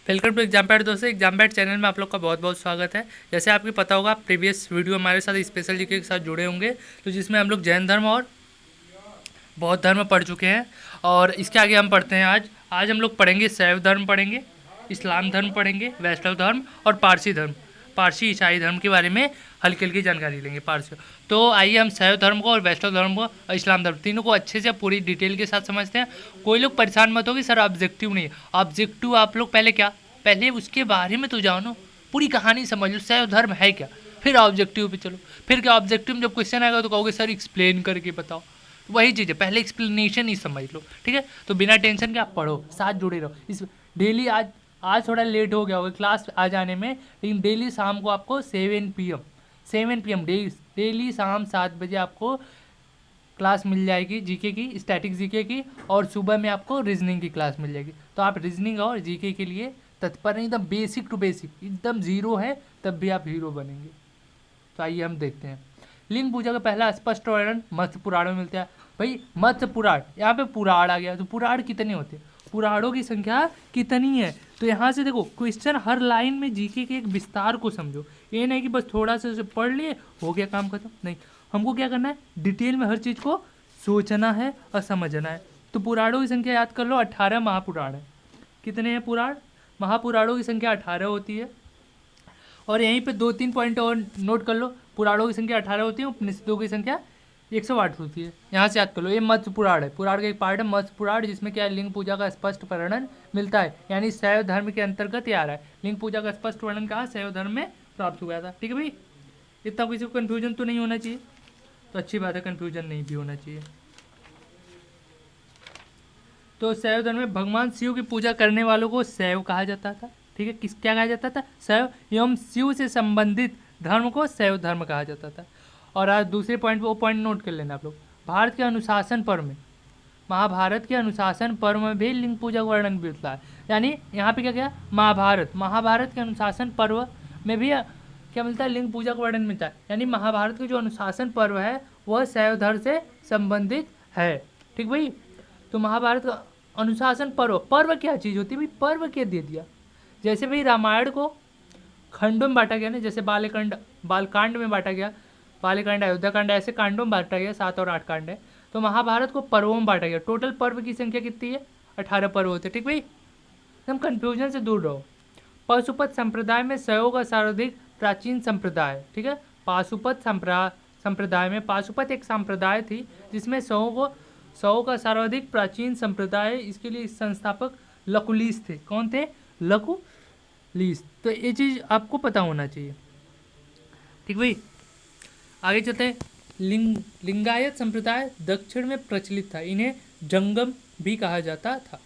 Welcome to exam pad दोस्तों। Exam pad channel में आप लोग का बहुत बहुत स्वागत है। जैसे आपको पता होगा, प्रीवियस वीडियो हमारे साथ स्पेशल जीके के साथ जुड़े होंगे, तो जिसमें हम लोग जैन धर्म और बौद्ध धर्म पढ़ चुके हैं। और इसके आगे हम पढ़ते हैं आज हम लोग पढ़ेंगे शैव धर्म पढ़ेंगे, इस्लाम धर्म पढ़ेंगे, वैष्णव धर्म और पारसी धर्म, पारसी ईसाई धर्म के बारे में हल्की हल्की जानकारी लेंगे पारसी। तो आइए हम शैव धर्म को और वैष्णव धर्म को और इस्लाम धर्म तीनों को अच्छे से पूरी डिटेल के साथ समझते हैं। कोई लोग परेशान मत हो कि सर ऑब्जेक्टिव नहीं है। ऑब्जेक्टिव आप लोग पहले उसके बारे में तो जानो, पूरी कहानी समझ लो, शैव धर्म है क्या, फिर ऑब्जेक्टिव पे चलो। फिर क्या ऑब्जेक्टिव में जब क्वेश्चन आएगा तो कहोगे सर एक्सप्लेन करके बताओ। वही चीज़ है, पहले एक्सप्लेनेशन ही समझ लो, ठीक है। तो बिना टेंशन के आप पढ़ो, साथ जुड़े रहो। इस डेली आज थोड़ा लेट हो गया होगा क्लास आ जाने में, लेकिन डेली शाम को आपको 7 PM डेली शाम 7 बजे आपको क्लास मिल जाएगी जीके की, स्टैटिक जीके की, और सुबह में आपको रीजनिंग की क्लास मिल जाएगी। तो आप रीजनिंग और जीके के लिए तत्पर हैं, एकदम बेसिक टू बेसिक, एकदम जीरो है तब भी आप हीरो बनेंगे। तो आइए हम देखते हैं। लिंग पूजा का पहला स्पष्ट वर्णन मत्स्य पुराण में मिलता है। भाई मत्स्य पुराण, यहाँ पे पुराण आ गया, तो पुराण कितने होते हैं, पुराणों की संख्या कितनी है। तो यहाँ से देखो क्वेश्चन हर लाइन में जीके के एक विस्तार को समझो। ये नहीं कि बस थोड़ा सा उसे पढ़ लिए हो गया काम खत्म, नहीं, हमको क्या करना है, डिटेल में हर चीज़ को सोचना है और समझना है। तो पुराणों की संख्या याद कर लो, 18 महापुराण है। कितने हैं पुराण, महापुराणों की संख्या 18 होती है। और यहीं पे 2-3 पॉइंट और नोट कर लो, पुराणों की संख्या 18 होती है, उपनिषदों की संख्या 108 होती है। यहाँ से याद कर लो, ये मत्स्य पुराण है, पुराण का एक पार्ट है मत्स्य पुराण, जिसमें क्या है, लिंग पूजा का स्पष्ट वर्णन मिलता है। यानी शैव धर्म के अंतर्गत ये आ रहा है। लिंग पूजा का स्पष्ट वर्णन कहाँ, शैव धर्म में प्राप्त हुआ था। ठीक है भाई, इतना किसी को कन्फ्यूजन तो नहीं होना चाहिए। तो अच्छी बात है, कन्फ्यूजन नहीं भी होना चाहिए। तो शैव धर्म में भगवान शिव की पूजा करने वालों को शैव कहा जाता था। ठीक है, क्या कहा जाता था, शैव एवं शिव से संबंधित धर्म को शैव धर्म कहा जाता था। और आज दूसरे पॉइंट, वो पॉइंट नोट कर लेना आप लोग। भारत के अनुशासन पर्व में, महाभारत के अनुशासन पर्व में भी लिंग पूजा का वर्णन मिलता है। यानी यहाँ पे क्या क्या, महाभारत के अनुशासन पर्व में भी क्या मिलता है, लिंग पूजा का वर्णन मिलता है। यानी महाभारत के जो अनुशासन पर्व है वह शैव धर्म से संबंधित है। ठीक भाई, तो महाभारत का अनुशासन पर्व क्या चीज़ होती है भाई, पर्व क्या दे दिया। जैसे भाई रामायण को खंडों में बांटा गया ना, जैसे बालकांड में बांटा गया, बाल्यकांड, अयोध्याकांड, ऐसे कांडों में बांटा गया, 7 और 8 कांड है। तो महाभारत को पर्वों में बांटा गया। टोटल पर्व की संख्या कितनी है, 18 पर्व होते। ठीक भाई, हम कन्फ्यूजन से दूर रहो। पाशुपत संप्रदाय में शैव का सर्वाधिक प्राचीन संप्रदाय। ठीक है, पाशुपत संप्रदाय में, पाशुपत एक संप्रदाय थी जिसमें शैव का सर्वाधिक प्राचीन संप्रदाय, इसके लिए संस्थापक लकुलिस थे। कौन थे, लकुलिस। तो ये चीज़ आपको पता होना चाहिए। ठीक भाई, आगे चलते हैं। लिंगायत संप्रदाय दक्षिण में प्रचलित था, इन्हें जंगम भी कहा जाता था।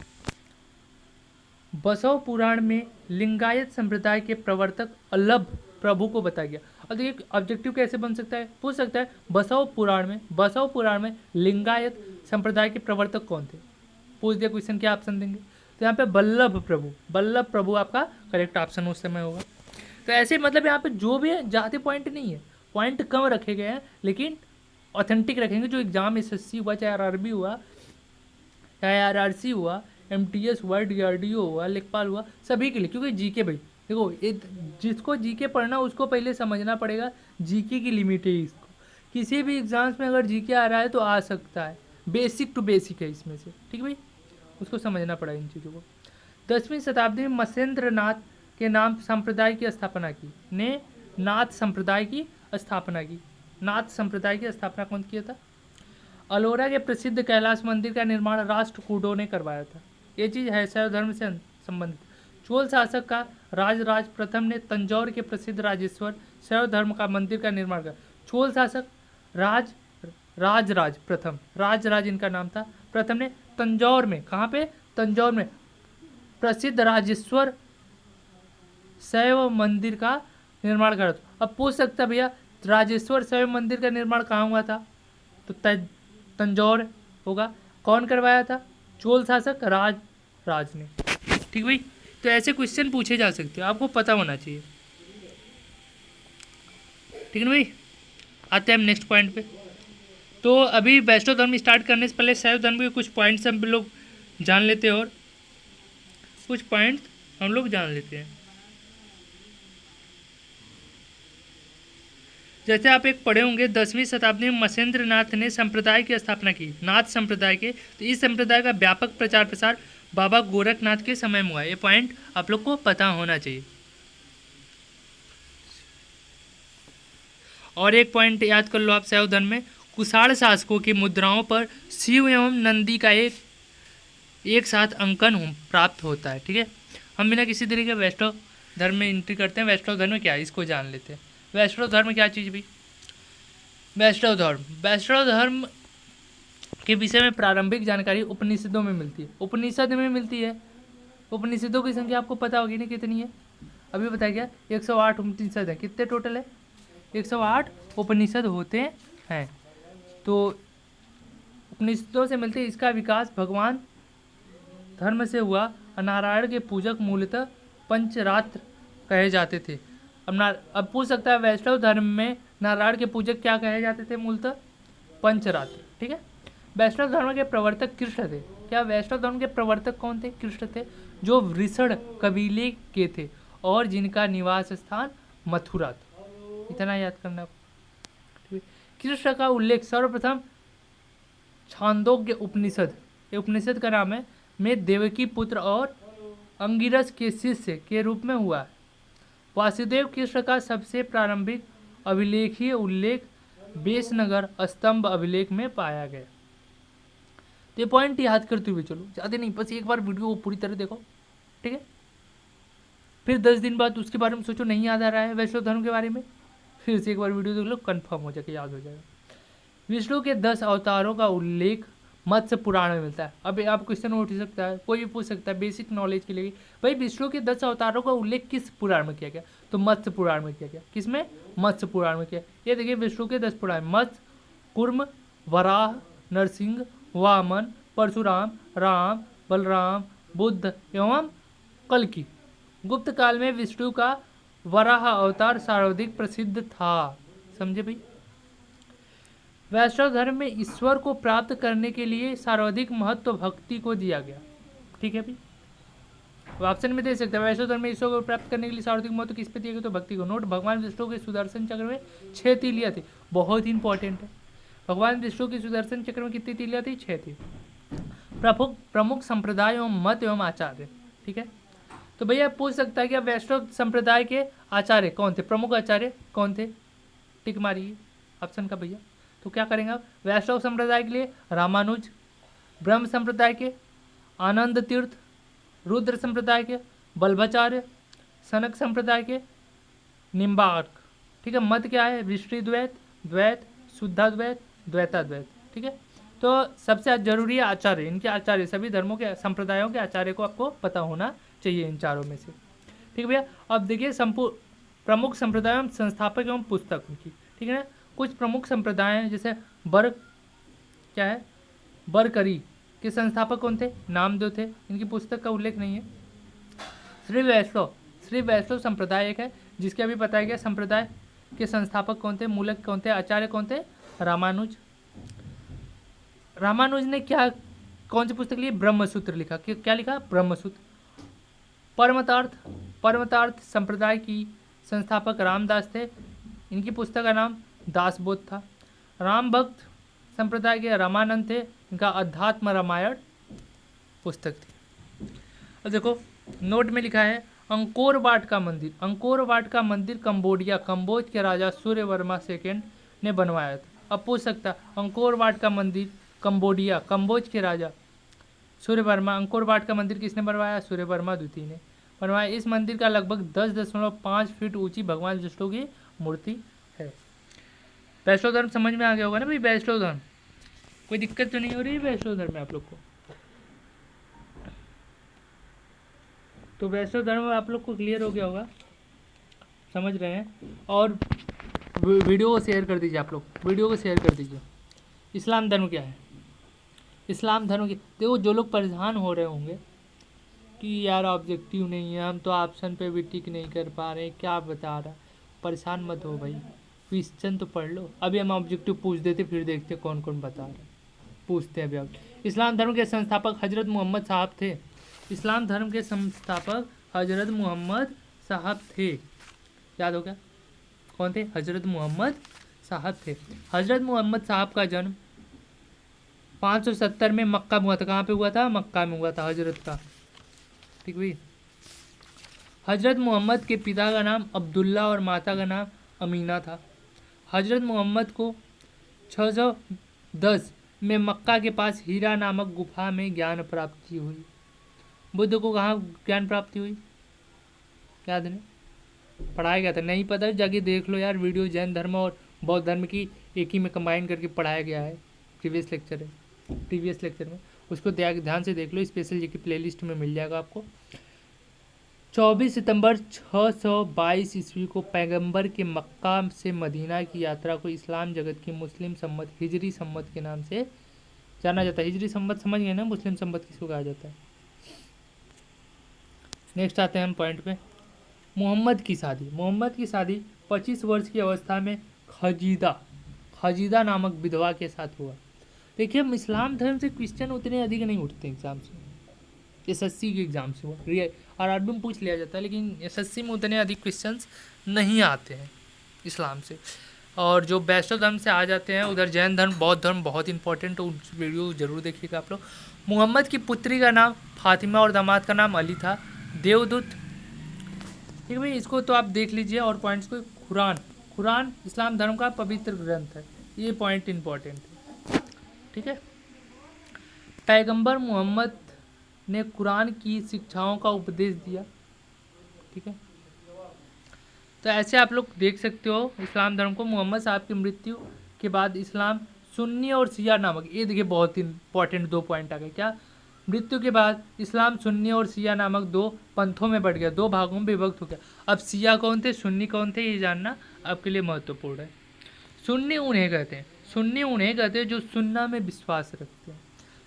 बसव पुराण में लिंगायत संप्रदाय के प्रवर्तक अल्लभ प्रभु को बताया गया। अब देखिए ऑब्जेक्टिव कैसे बन सकता है, पूछ सकता है बसव पुराण में लिंगायत संप्रदाय के प्रवर्तक कौन थे, पूछ दिया क्वेश्चन, क्या ऑप्शन देंगे। तो यहाँ पे बल्लभ प्रभु आपका करेक्ट ऑप्शन उस समय होगा। तो ऐसे मतलब यहाँ पे जो भी है ज़्यादा पॉइंट नहीं है, पॉइंट कम रखे गए हैं, लेकिन ऑथेंटिक रखेंगे। जो एग्जाम SSC हुआ, चाहे RRB हुआ, चाहे RRC हुआ, MTS हुआ, DRDO हुआ, लेखपाल हुआ, सभी के लिए। क्योंकि जीके भाई देखो, जिसको जीके पढ़ना उसको पहले समझना पड़ेगा जीके की लिमिट है। इसको किसी भी एग्जाम्स में अगर जीके आ रहा है तो आ सकता है, बेसिक टू बेसिक है इसमें से। ठीक है भाई, उसको समझना पड़ेगा इन चीज़ों को। 10वीं शताब्दी में मत्स्येंद्र नाथ के नाम संप्रदाय की स्थापना की, ने नाथ संप्रदाय की स्थापना की। नाथ संप्रदाय की स्थापना कौन किया था, अलोरा के प्रसिद्ध कैलाश मंदिर का निर्माण राष्ट्रकूटों ने करवाया था। ये चीज़ है शैव धर्म से संबंधित। चोल शासक का राजराज प्रथम ने तंजौर के प्रसिद्ध राजेश्वर शैव धर्म का मंदिर का निर्माण किया। चोल शासक राजराज इनका नाम था, प्रथम ने तंजौर में, कहाँ पे, तंजौर में प्रसिद्ध राजेश्वर शैव मंदिर का निर्माण करा था। अब पूछ सकता भैया राजेश्वर शैव मंदिर का निर्माण कहाँ हुआ था, तो तंजौर होगा। कौन करवाया था, चोल शासक राज ने। ठीक भाई, तो ऐसे क्वेश्चन पूछे जा सकते हैं, आपको पता होना चाहिए। ठीक है भाई, आते हैं हम नेक्स्ट पॉइंट पे। तो अभी वैष्णव धर्म स्टार्ट करने से पहले शैव धर्म के कुछ पॉइंट्स हम लोग जान लेते हैं, और कुछ पॉइंट्स हम लोग जान लेते हैं। जैसे आप एक पढ़े होंगे 10वीं शताब्दी में मत्स्येंद्र नाथ ने संप्रदाय की स्थापना की, नाथ संप्रदाय के। तो इस संप्रदाय का व्यापक प्रचार प्रसार बाबा गोरखनाथ के समय में हुआ। ये पॉइंट आप लोग को पता होना चाहिए। और एक पॉइंट याद कर लो आप शैव धर्म में कुषाण शासकों की मुद्राओं पर शिव एवं नंदी का एक साथ अंकन प्राप्त होता है। ठीक है, हम बिना किसी तरीके वैष्णव धर्म में एंट्री करते हैं। वैष्णव धर्म क्या है इसको जान लेते हैं। वैष्णव धर्म क्या चीज़ भी? वैष्णव धर्म के विषय में प्रारंभिक जानकारी उपनिषदों में मिलती है। उपनिषद में मिलती है। उपनिषदों की संख्या आपको पता होगी ना कितनी है? अभी बताया गया 108 उपनिषद है। कितने टोटल है? 108 उपनिषद होते हैं। तो उपनिषदों से मिलते इसका विकास भगवान धर्म से हुआ। नारायण के पूजक मूलतः पंचरात्र कहे जाते थे। अब पूछ सकता है वैष्णव धर्म में नारायण के पूजक क्या कहे जाते थे? मूलतः पंचरात्र। ठीक है, वैष्णव धर्म के प्रवर्तक कृष्ण थे। क्या वैष्णव धर्म के प्रवर्तक कौन थे? कृष्ण थे, जो वृषण कबीले के थे और जिनका निवास स्थान मथुरा था। इतना याद करना। कृष्ण का उल्लेख सर्वप्रथम छांदोग्य उपनिषद, ये उपनिषद का नाम है, में देवकी पुत्र और अंगिरस के शिष्य के रूप में हुआ है। वासुदेव कृष्ण का सबसे प्रारंभिक अभिलेखीय उल्लेख बेसनगर स्तंभ अभिलेख में पाया गया। तो ये पॉइंट याद करते हुए चलो, ज़्यादा नहीं, बस एक बार वीडियो को पूरी तरह देखो। ठीक है, फिर 10 दिन बाद उसके बारे में सोचो, नहीं याद आ रहा है वैष्णव धर्म के बारे में, फिर से एक बार वीडियो देख लो, कन्फर्म हो जाएगा, याद हो जाएगा। विष्णु के 10 अवतारों का उल्लेख मत्स्य पुराण में मिलता है। अब आप क्वेश्चन उठ सकता है, कोई भी पूछ सकता है बेसिक नॉलेज के लिए, भाई विष्णु के 10 अवतारों का उल्लेख किस पुराण में किया गया? तो मत्स्य पुराण में किया गया। किसमें? मत्स्य पुराण में किया। ये देखिए विष्णु के 10 पुराण, मत्स्य, कूर्म, वराह, नरसिंह, वामन, परशुराम, राम, बलराम, बुद्ध एवं कल्कि। गुप्त काल में विष्णु का वराह अवतार सर्वाधिक प्रसिद्ध था। समझे भाई? वैष्णव धर्म में ईश्वर को प्राप्त करने के लिए सर्वाधिक महत्व भक्ति को दिया गया। ठीक है भाई, ऑप्शन में दे सकते हैं। वैष्णव धर्म में ईश्वर को प्राप्त करने के लिए सर्वाधिक महत्व किस पे दिया गया? तो भक्ति को। नोट, भगवान विष्णु के सुदर्शन चक्र में 6 तीलियां थी। बहुत ही इंपॉर्टेंट है। भगवान विष्णु की सुदर्शन चक्र में कितनी तीलियां थी? 6 थी। प्रमुख संप्रदाय एवं मत एवं आचार्य। ठीक है, तो भैया पूछ सकता है कि वैष्णव संप्रदाय के आचार्य कौन थे? प्रमुख आचार्य कौन थे? टिक मारिए ऑप्शन का भैया। तो क्या करेंगे आप? वैष्णव संप्रदाय के लिए रामानुज, ब्रह्म संप्रदाय के आनंद तीर्थ, रुद्र संप्रदाय के बल्भाचार्य, सनक संप्रदाय के निम्बार्क। ठीक है, मत क्या है? विष्णुद्वैत, द्वैत, शुद्धाद्वैत, द्वैताद्वैत। ठीक है, तो सबसे जरूरी है आचार्य। इनके आचार्य, सभी धर्मों के संप्रदायों के आचार्य को आपको पता होना चाहिए इन चारों में से। ठीक है भैया, अब देखिए प्रमुख संप्रदाय एवं संस्थापक एवं पुस्तक उनकी। ठीक है ना, कुछ प्रमुख संप्रदाय हैं, जैसे क्या है? बरकरी के संस्थापक कौन थे? नामदेव थे। इनकी पुस्तक का उल्लेख नहीं है। श्री वैष्णव संप्रदाय एक है, जिसके अभी बताया गया। संप्रदाय के संस्थापक कौन थे? मूलक कौन थे? आचार्य कौन थे? रामानुज। रामानुज ने कौन सी पुस्तक लिखी? ब्रह्मसूत्र लिखा। क्या लिखा? ब्रह्मसूत्र। परमतार्थ संप्रदाय की संस्थापक रामदास थे। इनकी पुस्तक का नाम दासबोध था। राम भक्त संप्रदाय के रामानंद थे। इनका अध्यात्म रामायण पुस्तक थी। अब देखो नोट में लिखा है अंकोर वाट का मंदिर कंबोज के राजा सूर्यवर्मा सेकेंड ने बनवाया था। अब पूछ सकता अंकोर वाट का मंदिर कंबोज के राजा सूर्यवर्मा। अंकोर वाट का मंदिर किसने बनवाया? सूर्यवर्मा द्वितीय ने बनवाया। इस मंदिर का लगभग 10.5 फीट ऊंची भगवान विष्णु की मूर्ति है। वैष्णव धर्म समझ में आ गया होगा ना भाई? वैष्णव धर्म कोई दिक्कत तो नहीं हो रही है वैष्णव धर्म में आप लोग को? तो वैष्णव धर्म आप लोग को क्लियर हो गया होगा, समझ रहे हैं। और वीडियो को शेयर कर दीजिए, आप लोग वीडियो को शेयर कर दीजिए। इस्लाम धर्म क्या है? इस्लाम धर्म की देखो, जो लोग परेशान हो रहे होंगे कि यार ऑब्जेक्टिव नहीं है, हम तो ऑप्शन पे भी टिक नहीं कर पा रहे, क्या बता रहा, परेशान मत हो भाई, क्वेश्चन तो पढ़ लो। अभी हम ऑब्जेक्टिव पूछ देते, फिर देखते कौन कौन बता रहे, पूछते हैं अभी। इस्लाम धर्म के संस्थापक हजरत मोहम्मद साहब थे। इस्लाम धर्म के संस्थापक हजरत मोहम्मद साहब थे। याद हो गया कौन थे? हजरत मोहम्मद साहब थे। हजरत मोहम्मद साहब का जन्म 570 में मक्का में हुआ था। कहाँ पे हुआ था? मक्का में हुआ था हजरत का। ठीक भाई। हजरत मोहम्मद के पिता का नाम अब्दुल्ला और माता का नाम अमीना था। हजरत मोहम्मद को 610 में मक्का के पास हीरा नामक गुफा में ज्ञान प्राप्ति हुई। बुद्ध को कहाँ ज्ञान प्राप्ति हुई? याद नहीं? पढ़ाया गया था? नहीं पता जाके देख लो यार, वीडियो जैन धर्म और बौद्ध धर्म की एक ही में कंबाइन करके पढ़ाया गया है। प्रीवियस लेक्चर में उसको ध्यान से देख लो, स्पेशल जी की प्लेलिस्ट में मिल जाएगा आपको। 24 सितंबर 622 ईस्वी को पैगंबर के मक्का से मदीना की यात्रा को इस्लाम जगत की मुस्लिम सम्मत हिजरी सम्मत के नाम से जाना जाता है। हिजरी सम्मत समझ गए ना? मुस्लिम सम्मत किसको कहा जाता है। नेक्स्ट आते हैं हम पॉइंट पे। मोहम्मद की शादी 25 वर्ष की अवस्था में खजीदा नामक विधवा के साथ हुआ। देखिए, हम इस्लाम धर्म से क्वेश्चन उतने अधिक नहीं उठते एग्जाम से। SSC के एग्जाम से हुआ और आरबी में पूछ लिया जाता है, लेकिन SSC में उतने अधिक क्वेश्चंस नहीं आते हैं इस्लाम से। और जो वैष्णव धर्म से आ जाते हैं, उधर जैन धर्म बौद्ध धर्म बहुत इंपॉर्टेंट, तो उस वीडियो जरूर देखिएगा आप लोग। मोहम्मद की पुत्री का नाम फातिमा और दामाद का नाम अली था। देवदूत, ठीक है भाई, इसको तो आप देख लीजिए। और पॉइंट्स को, कुरान इस्लाम धर्म का पवित्र ग्रंथ है, ये पॉइंट इंपॉर्टेंट है। ठीक है। पैगंबर मोहम्मद ने कुरान की शिक्षाओं का उपदेश दिया। ठीक है, तो ऐसे आप लोग देख सकते हो इस्लाम धर्म को। मोहम्मद साहब की मृत्यु के बाद इस्लाम सुन्नी और शिया नामक, ये देखिए बहुत इंपॉर्टेंट 2 पॉइंट आ गए। क्या? मृत्यु के बाद इस्लाम सुन्नी और शिया नामक 2 पंथों में बढ़ गया, 2 भागों में विभक्त हो गया। अब शिया कौन थे, सुन्नी कौन थे, ये जानना आपके लिए महत्वपूर्ण है। सुन्नी उन्हें कहते हैं जो सुन्ना में विश्वास रखते हैं।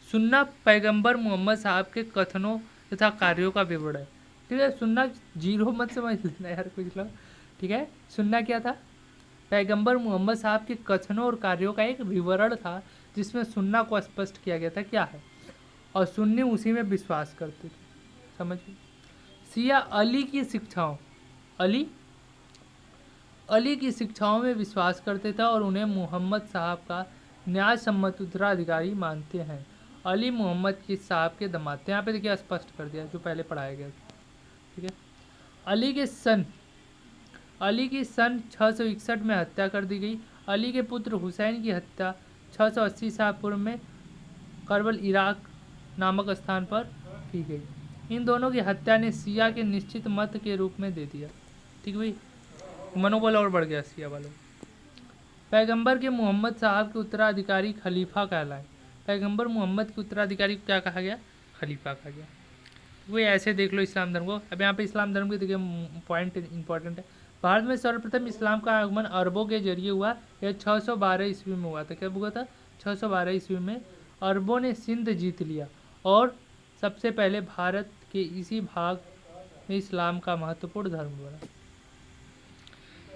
सुन्ना पैगंबर मोहम्मद साहब के कथनों तथा कार्यों का विवरण है। ठीक है, सुन्ना जीरो मत समझ लेना यार कुछ लोग। ठीक है, सुन्ना क्या था? पैगंबर मोहम्मद साहब के कथनों और कार्यों का एक विवरण था, जिसमें सुन्ना को स्पष्ट किया गया था क्या है, और सुन्नी उसी में विश्वास करते थे। समझिए। शिया अली की शिक्षाओं में विश्वास करते थे और उन्हें मोहम्मद साहब का न्याय सम्मत उत्तराधिकारी मानते हैं। अली मोहम्मद के साहब के दामाद थे। यहाँ पे देखिए स्पष्ट कर दिया जो पहले पढ़ाया गया था। ठीक है। अली की सन 661 में हत्या कर दी गई। अली के पुत्र हुसैन की हत्या 680 ईसा पूर्व में करबल इराक नामक स्थान पर की गई। इन दोनों की हत्या ने शिया के निश्चित मत के रूप में दे दिया। ठीक भाई, मनोबल और बढ़ गया शिया वालों। पैगंबर के मोहम्मद साहब के उत्तराधिकारी खलीफा कहलाए। पैगंबर मोहम्मद के उत्तराधिकारी को क्या कहा गया? खलीफा कहा गया। वो ऐसे देख लो इस्लाम धर्म को। अब यहाँ पे इस्लाम धर्म के देखिए पॉइंट इंपॉर्टेंट है। भारत में सर्वप्रथम इस्लाम का आगमन अरबों के जरिए हुआ। यह 612 ईस्वी में हुआ था। क्या हुआ था? 612 ईस्वी में अरबों ने सिंध जीत लिया और सबसे पहले भारत के इसी भाग में इस्लाम का महत्वपूर्ण धर्म बना।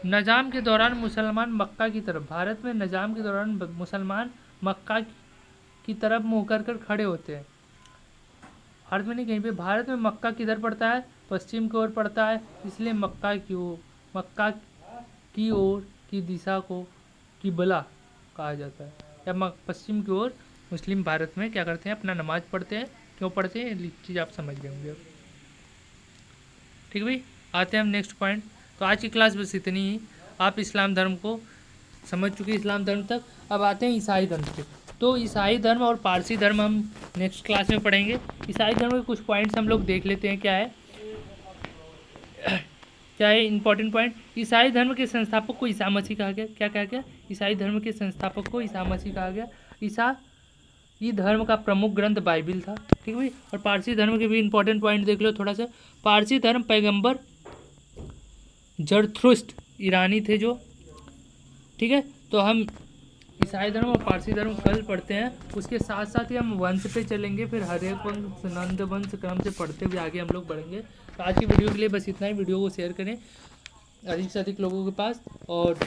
नजाम के दौरान मुसलमान मक्का की तरफ, भारत में नजाम के दौरान मुसलमान मक्का की तरफ मुँह कर खड़े होते हैं। भारत में नहीं, कहीं पे। भारत में मक्का किधर पड़ता है? पश्चिम की ओर पड़ता है, इसलिए मक्का की ओर की दिशा को किबला कहा जाता है। या पश्चिम की ओर मुस्लिम भारत में क्या करते हैं? अपना नमाज पढ़ते हैं। क्यों पढ़ते हैं? ये चीज़ आप समझ गए होंगे। ठीक भाई, आते हैं हम नेक्स्ट पॉइंट। तो आज की क्लास बस इतनी ही। आप इस्लाम धर्म को समझ चुके, इस्लाम धर्म तक। अब आते हैं ईसाई धर्म पे। तो ईसाई धर्म और पारसी धर्म हम नेक्स्ट क्लास में पढ़ेंगे। ईसाई धर्म के कुछ पॉइंट्स हम लोग देख लेते हैं। क्या है इंपॉर्टेंट पॉइंट? ईसाई धर्म के संस्थापक को ईसा मसीह कहा गया। क्या कहा गया? ईसाई धर्म के संस्थापक को ईसा मसीह कहा गया। ईसाई धर्म का प्रमुख ग्रंथ बाइबिल था। ठीक है। और पारसी धर्म के भी इंपॉर्टेंट पॉइंट देख लो थोड़ा सा। पारसी धर्म पैगंबर जरथुस्त्र ईरानी थे जो। ठीक है, तो हम ईसाई धर्म और पारसी धर्म कल पढ़ते हैं। उसके साथ साथ ही हम वंश पे चलेंगे, फिर हरेक वंश नंद वंश क्रम से पढ़ते हुए आगे हम लोग बढ़ेंगे। तो आज की वीडियो के लिए बस इतना ही। वीडियो को शेयर करें अधिक से अधिक लोगों के पास और